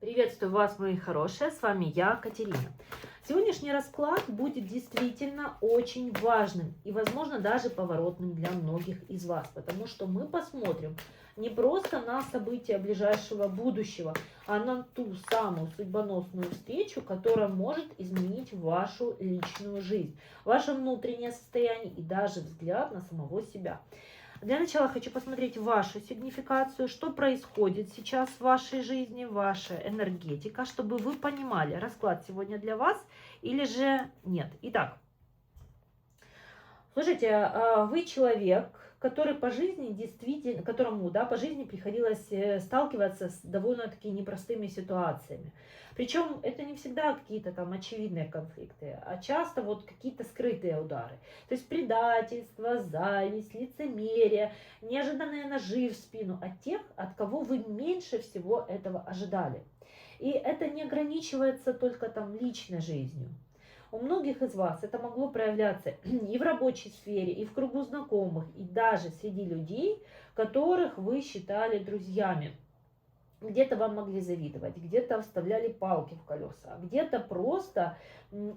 Приветствую вас, мои хорошие, с вами я, Катерина. Сегодняшний расклад будет действительно очень важным и, возможно, даже поворотным для многих из вас, потому что мы посмотрим не просто на события ближайшего будущего, а на ту самую судьбоносную встречу, которая может изменить вашу личную жизнь, ваше внутреннее состояние и даже взгляд на самого себя. Для начала хочу посмотреть вашу сигнификацию, что происходит сейчас в вашей жизни, ваша энергетика, чтобы вы понимали, расклад сегодня для вас или же нет. Итак, слушайте, вы человек, который по жизни действительно, которому, да, по жизни приходилось сталкиваться с довольно-таки непростыми ситуациями. Причем это не всегда какие-то там очевидные конфликты, а часто вот какие-то скрытые удары. То есть предательство, зависть, лицемерие, неожиданные ножи в спину от тех, от кого вы меньше всего этого ожидали. И это не ограничивается только там личной жизнью. У многих из вас это могло проявляться и в рабочей сфере, и в кругу знакомых, и даже среди людей, которых вы считали друзьями. Где-то вам могли завидовать, где-то вставляли палки в колеса, где-то просто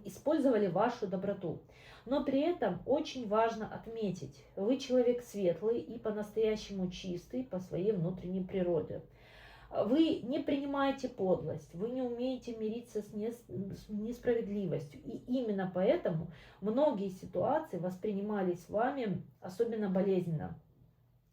использовали вашу доброту. Но при этом очень важно отметить, вы человек светлый и по-настоящему чистый по своей внутренней природе. Вы не принимаете подлость, вы не умеете мириться с несправедливостью. И именно поэтому многие ситуации воспринимались вами особенно болезненно.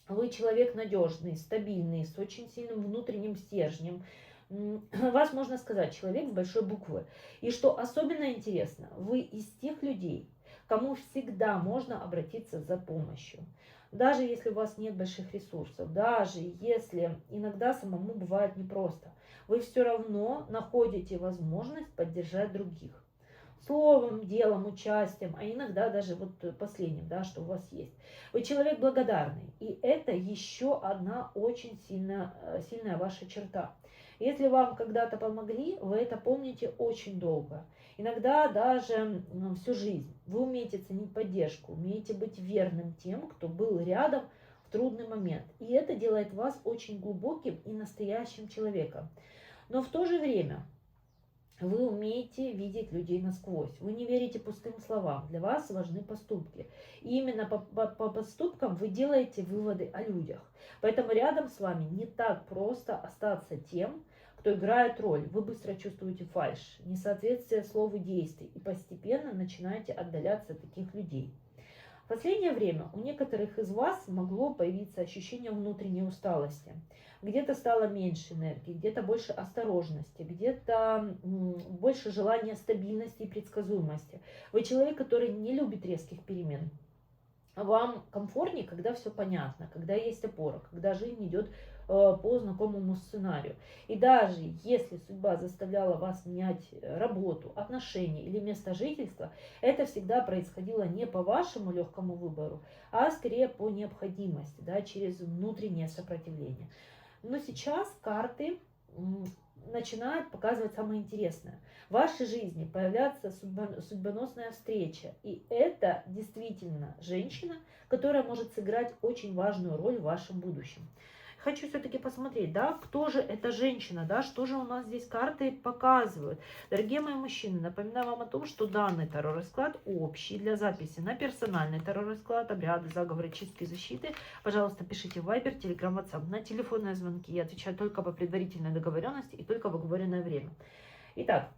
Вы человек надежный, стабильный, с очень сильным внутренним стержнем. Вас можно сказать человек с большой буквы. И что особенно интересно, вы из тех людей, кому всегда можно обратиться за помощью. Даже если у вас нет больших ресурсов, даже если иногда самому бывает непросто, вы все равно находите возможность поддержать других. Словом, делом, участием, а иногда даже вот последним, да, что у вас есть. Вы человек благодарный, и это еще одна очень сильная ваша черта. Если вам когда-то помогли, вы это помните очень долго. Иногда даже всю жизнь. Вы умеете ценить поддержку, умеете быть верным тем, кто был рядом в трудный момент. И это делает вас очень глубоким и настоящим человеком. Но в то же время вы умеете видеть людей насквозь. Вы не верите пустым словам. Для вас важны поступки. И именно по поступкам вы делаете выводы о людях. Поэтому рядом с вами не так просто остаться тем, кто играет роль. Вы быстро чувствуете фальшь, несоответствие слов и действий. И постепенно начинаете отдаляться от таких людей. В последнее время у некоторых из вас могло появиться ощущение внутренней усталости. Где-то стало меньше энергии, где-то больше осторожности, где-то больше желания стабильности и предсказуемости. Вы человек, который не любит резких перемен. Вам комфортнее, когда все понятно, когда есть опора, когда жизнь идет по знакомому сценарию. И даже если судьба заставляла вас менять работу, отношения или место жительства, это всегда происходило не по вашему легкому выбору, а скорее по необходимости, да, через внутреннее сопротивление. Но сейчас карты начинают показывать самое интересное. В вашей жизни появляется судьбоносная встреча. И это действительно женщина, которая может сыграть очень важную роль в вашем будущем. Хочу все-таки посмотреть, да, кто же эта женщина, да, что же у нас здесь карты показывают. Дорогие мои мужчины, напоминаю вам о том, что данный таро-расклад общий для записи на персональный таро-расклад, обряды, заговоры, чистки, защиты. Пожалуйста, пишите в Viber, Telegram, WhatsApp. На телефонные звонки я отвечаю только по предварительной договоренности и только в оговоренное время. Итак,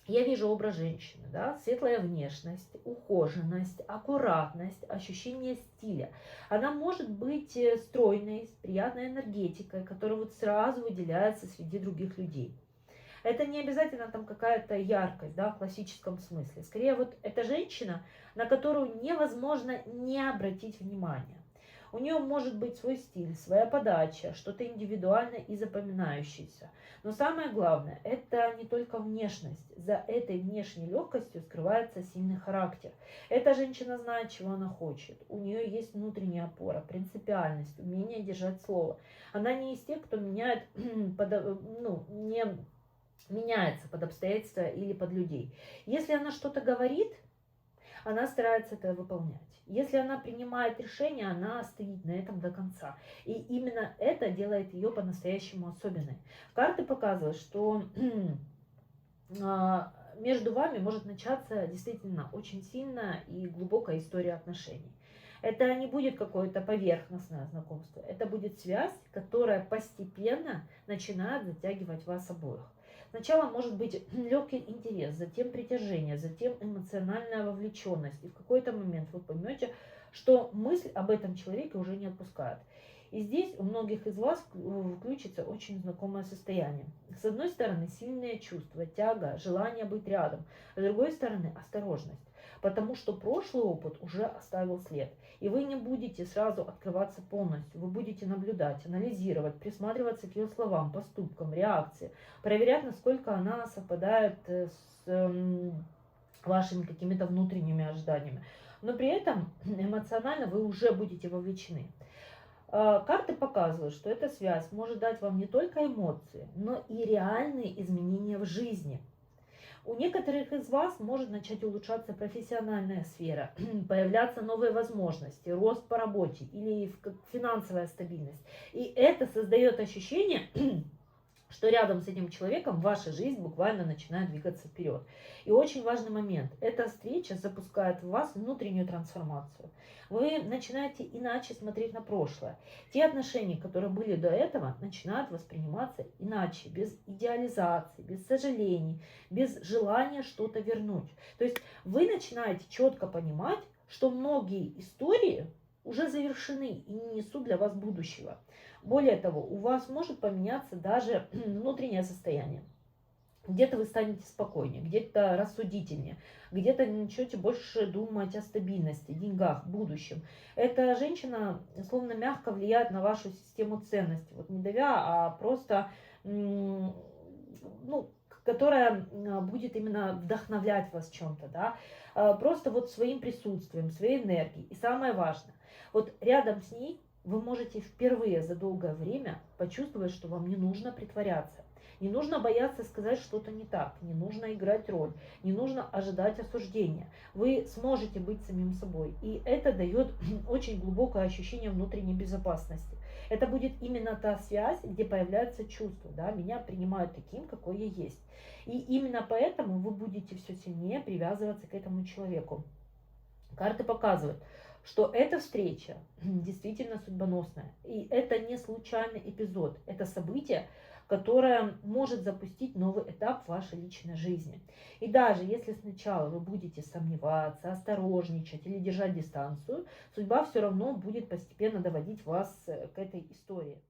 я вижу образ женщины, да, светлая внешность, ухоженность, аккуратность, ощущение стиля. Она может быть стройной, с приятной энергетикой, которая вот сразу выделяется среди других людей. Это не обязательно там какая-то яркость, да, в классическом смысле. Скорее вот это женщина, на которую невозможно не обратить внимание. У нее может быть свой стиль, своя подача, что-то индивидуальное и запоминающееся. Но самое главное, это не только внешность. За этой внешней легкостью скрывается сильный характер. Эта женщина знает, чего она хочет. У нее есть внутренняя опора, принципиальность, умение держать слово. Она не из тех, кто меняет, не меняется под обстоятельства или под людей. Если она что-то говорит, она старается это выполнять. Если она принимает решение, она стоит на этом до конца. И именно это делает ее по-настоящему особенной. Карты показывают, что между вами может начаться действительно очень сильная и глубокая история отношений. Это не будет какое-то поверхностное знакомство, это будет связь, которая постепенно начинает затягивать вас обоих. Сначала может быть легкий интерес, затем притяжение, затем эмоциональная вовлеченность. И в какой-то момент вы поймете, что мысль об этом человеке уже не отпускает. И здесь у многих из вас включится очень знакомое состояние. С одной стороны, сильные чувства, тяга, желание быть рядом. С другой стороны, осторожность. Потому что прошлый опыт уже оставил след. И вы не будете сразу открываться полностью. Вы будете наблюдать, анализировать, присматриваться к ее словам, поступкам, реакции. Проверять, насколько она совпадает с вашими какими-то внутренними ожиданиями. Но при этом эмоционально вы уже будете вовлечены. Карты показывают, что эта связь может дать вам не только эмоции, но и реальные изменения в жизни. У некоторых из вас может начать улучшаться профессиональная сфера, появляться новые возможности, рост по работе или финансовая стабильность. И это создает ощущение, что рядом с этим человеком ваша жизнь буквально начинает двигаться вперед. И очень важный момент. Эта встреча запускает в вас внутреннюю трансформацию. Вы начинаете иначе смотреть на прошлое. Те отношения, которые были до этого, начинают восприниматься иначе, без идеализации, без сожалений, без желания что-то вернуть. То есть вы начинаете четко понимать, что многие истории уже завершены и не несут для вас будущего. Более того, у вас может поменяться даже внутреннее состояние. Где-то вы станете спокойнее, где-то рассудительнее, где-то начнете больше думать о стабильности, деньгах, будущем. Эта женщина словно мягко влияет на вашу систему ценностей. Вот не давя, а просто, которая будет именно вдохновлять вас в чем-то, да, просто вот своим присутствием, своей энергией. И самое важное, вот рядом с ней вы можете впервые за долгое время почувствовать, что вам не нужно притворяться. Не нужно бояться сказать что-то не так, не нужно играть роль, не нужно ожидать осуждения. Вы сможете быть самим собой. И это дает очень глубокое ощущение внутренней безопасности. Это будет именно та связь, где появляется чувство, да, меня принимают таким, какой я есть. И именно поэтому вы будете все сильнее привязываться к этому человеку. Карты показывают, что эта встреча действительно судьбоносная. И это не случайный эпизод, это событие, которое может запустить новый этап в вашей личной жизни. И даже если сначала вы будете сомневаться, осторожничать или держать дистанцию, судьба все равно будет постепенно доводить вас к этой истории.